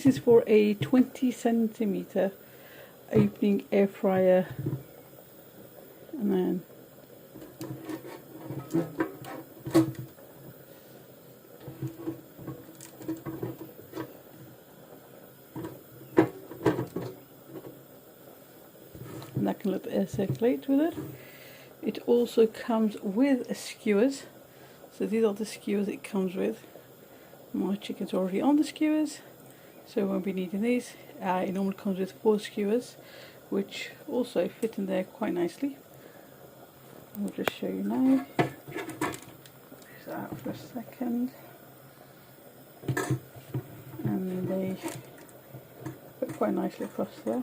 this is for a 20cm opening air fryer, and then that can let the air circulate with it. It also comes with skewers, so these are the skewers it comes with. My chicken's already on the skewers, so we won't be needing these. It normally comes with 4 skewers, which also fit in there quite nicely. I'll just show you now. Push that out for a second, and they fit quite nicely across there.